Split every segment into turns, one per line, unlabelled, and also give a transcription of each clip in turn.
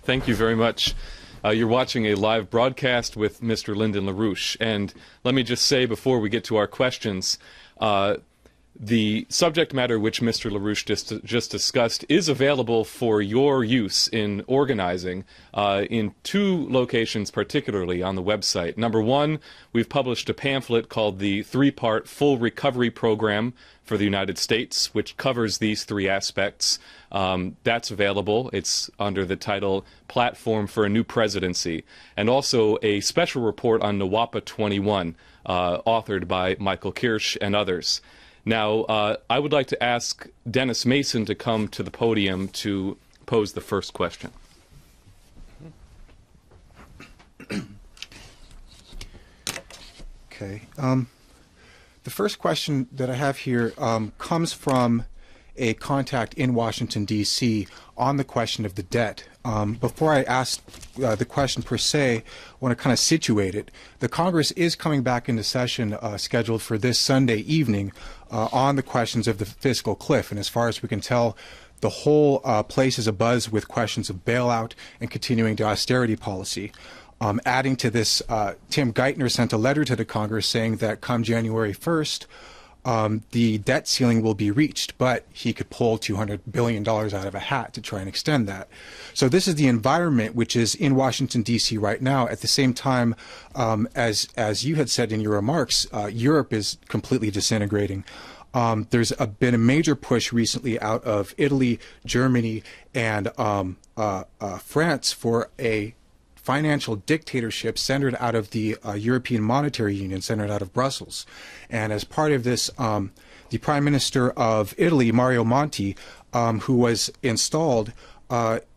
Thank you very much. You're watching a live broadcast with Mr. Lyndon LaRouche. And let me just say before we get to our questions, the subject matter which Mr. LaRouche just discussed is available for your use in organizing in two locations particularly on the website. Number one, we've published a pamphlet called the three-part Full Recovery Program for the United States, which covers these three aspects. That's available. It's under the title Platform for a New Presidency, and also a special report on NWAPA 21, authored by Michael Kirsch and others. Now, I would like to ask Dennis Mason to come to the podium to pose the first question.
Okay. The first question that I have here comes from a contact in Washington, D.C. on the question of the debt. Before I ask the question per se, I want to kind of situate it. The Congress is coming back into session scheduled for this Sunday evening on the questions of the fiscal cliff. And as far as we can tell, the whole place is abuzz with questions of bailout and continuing to austerity policy. Adding to this, Tim Geithner sent a letter to the Congress saying that come January 1st, the debt ceiling will be reached, but he could pull $200 billion out of a hat to try and extend that. So this is the environment which is in Washington, D.C. right now. At the same time, as you had said in your remarks, Europe is completely disintegrating. There's been a major push recently out of Italy, Germany, and France for a financial dictatorship centered out of the European Monetary Union, centered out of Brussels. And as part of this, the Prime Minister of Italy, Mario Monti, who was installed,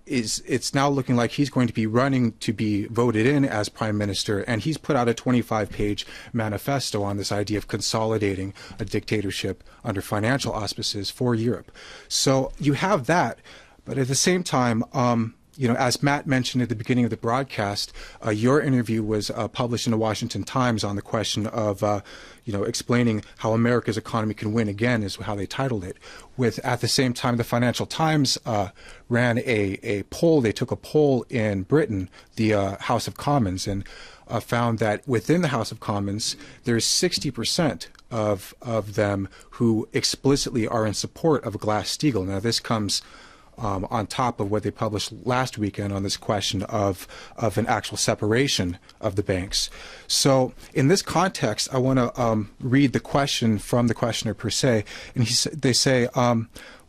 it's now looking like he's going to be running to be voted in as Prime Minister, and he's put out a 25-page manifesto on this idea of consolidating a dictatorship under financial auspices for Europe. So you have that, but at the same time, you know, as Matt mentioned at the beginning of the broadcast, your interview was published in the Washington Times on the question of, you know, explaining how America's economy can win again, is how they titled it. With, at the same time, the Financial Times ran a poll. They took a poll in Britain, the House of Commons, and found that within the House of Commons, there's 60% of them who explicitly are in support of Glass-Steagall. Now, this comes on top of what they published last weekend on this question of an actual separation of the banks. So in this context, I want to read the question from the questioner per se, and they say,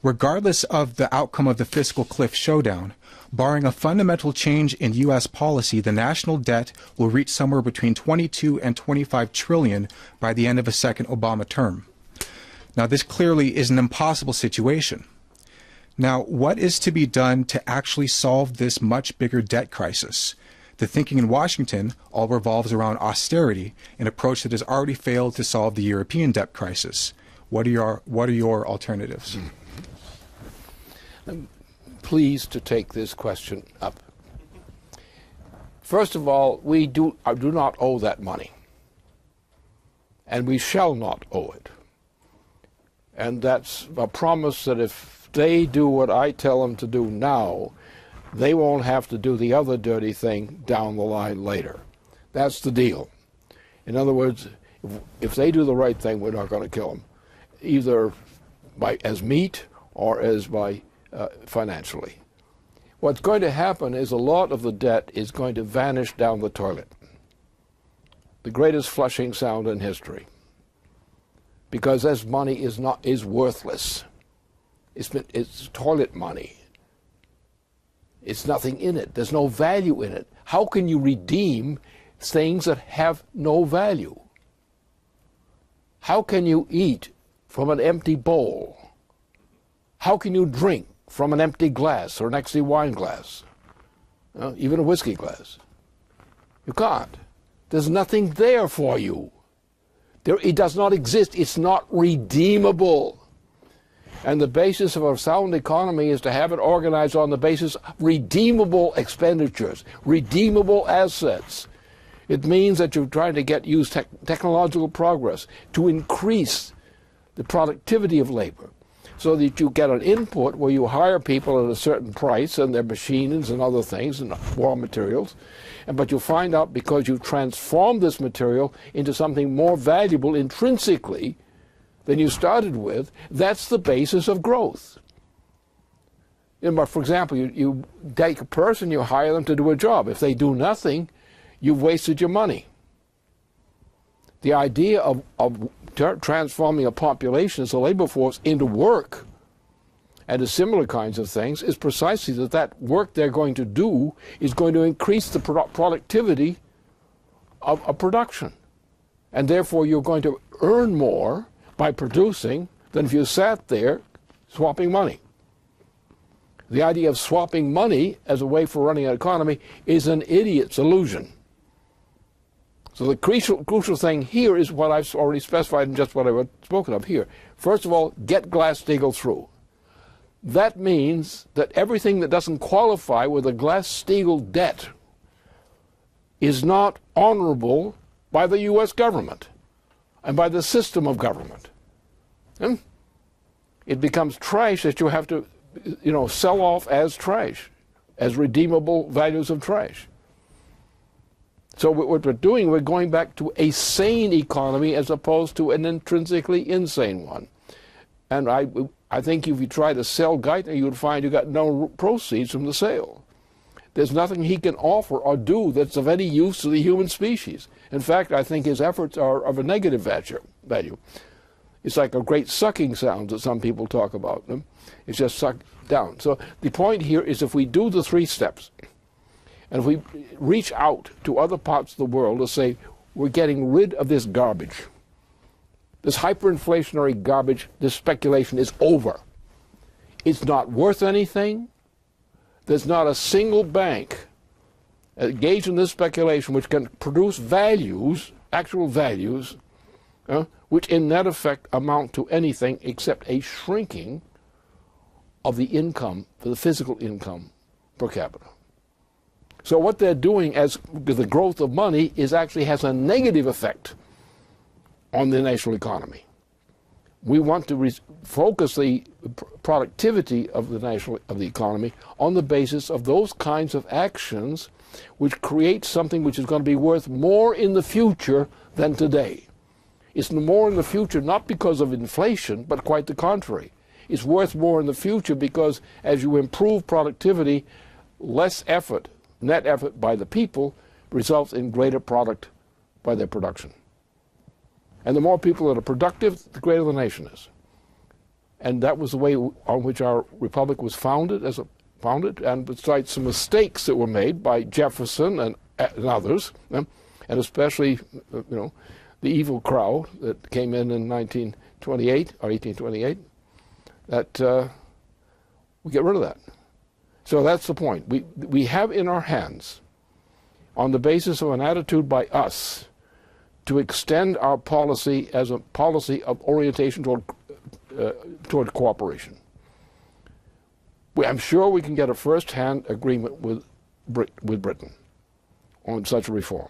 regardless of the outcome of the fiscal cliff showdown, barring a fundamental change in U.S. policy, the national debt will reach somewhere between 22 and 25 trillion by the end of a second Obama term. Now, this clearly is an impossible situation. Now, what is to be done to actually solve this much bigger debt crisis? The thinking in Washington all revolves around austerity, an approach that has already failed to solve the European debt crisis. What are your alternatives?
I'm pleased to take this question up. First of all, we do not owe that money, and we shall not owe it. And that's a promise that if they do what I tell them to do now, they won't have to do the other dirty thing down the line later. That's the deal. In other words, if they do the right thing, we're not going to kill them, either as meat or as by financially. What's going to happen is a lot of the debt is going to vanish down the toilet. The greatest flushing sound in history. Because this money is worthless. It's toilet money. It's nothing in it. There's no value in it. How can you redeem things that have no value? How can you eat from an empty bowl? How can you drink from an empty glass or an empty wine glass? Even a whiskey glass. You can't. There's nothing there for you. It does not exist. It's not redeemable. And the basis of a sound economy is to have it organized on the basis of redeemable expenditures, redeemable assets. It means that you're trying to use technological progress to increase the productivity of labor, so that you get an input where you hire people at a certain price and their machines and other things and raw materials, but you find out because you transform this material into something more valuable intrinsically than you started with, that's the basis of growth. For example, you take a person, you hire them to do a job. If they do nothing, you've wasted your money. The idea of transforming a population as a labor force into work and to similar kinds of things is precisely that work they're going to do is going to increase the productivity of production. And therefore you're going to earn more by producing than if you sat there swapping money. The idea of swapping money as a way for running an economy is an idiot's illusion. So the crucial thing here is what I've already specified in just what I've spoken of here. First of all, get Glass-Steagall through. That means that everything that doesn't qualify with a Glass-Steagall debt is not honorable by the U.S. government and by the system of government. It becomes trash that you have to, sell off as trash, as redeemable values of trash. So what we're doing, we're going back to a sane economy as opposed to an intrinsically insane one. And I think if you try to sell Geithner, you would find you got no proceeds from the sale. There's nothing he can offer or do that's of any use to the human species. In fact, I think his efforts are of a negative value. It's like a great sucking sound that some people talk about. It's just sucked down. So the point here is if we do the 3 steps, and if we reach out to other parts of the world to say, we're getting rid of this garbage, this hyperinflationary garbage, this speculation is over. It's not worth anything. There's not a single bank engaged in this speculation which can produce values, actual values, which in net effect amount to anything except a shrinking of the income, the physical income per capita. So what they're doing as the growth of money is actually has a negative effect on the national economy. We want to focus the productivity of the economy on the basis of those kinds of actions which create something which is going to be worth more in the future than today. It's more in the future not because of inflation, but quite the contrary. It's worth more in the future because as you improve productivity, less effort, net effort by the people, results in greater product by their production. And the more people that are productive, the greater the nation is. And that was the way on which our republic was founded, and besides some mistakes that were made by Jefferson and others, and especially, the evil crowd that came in 1928 or 1828, that we get rid of that. So that's the point. We have in our hands, on the basis of an attitude by us, to extend our policy as a policy of orientation toward cooperation. I'm sure we can get a first-hand agreement with Britain on such a reform.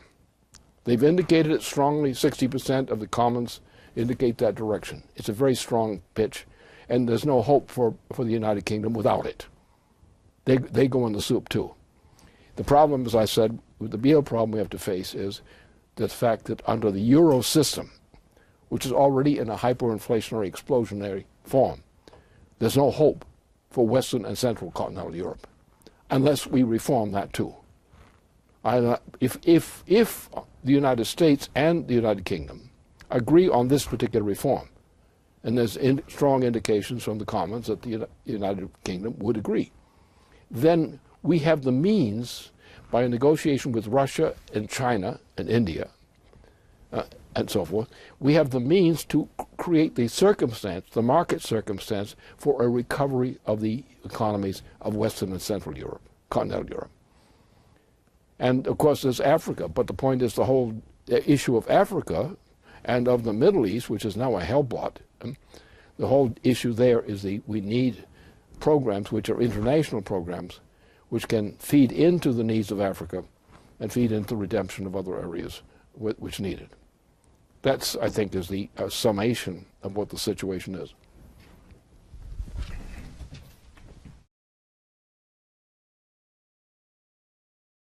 They've indicated it strongly. 60% of the Commons indicate that direction. It's a very strong pitch, and there's no hope for the United Kingdom without it. They go in the soup too. The problem, as I said, the real problem we have to face is the fact that under the Euro system, which is already in a hyperinflationary, explosionary form, there's no hope for Western and Central Continental Europe, unless we reform that too. If the United States and the United Kingdom agree on this particular reform, and there's strong indications from the Commons that the United Kingdom would agree, then we have the means, by a negotiation with Russia and China and India and so forth, we have the means to create the circumstance, the market circumstance, for a recovery of the economies of Western and Central Europe, continental Europe. And of course there's Africa, but the point is the whole issue of Africa and of the Middle East, which is now a hellblot, the whole issue there is we need programs which are international programs which can feed into the needs of Africa and feed into the redemption of other areas which need it. That's, I think, is the summation of what the situation is.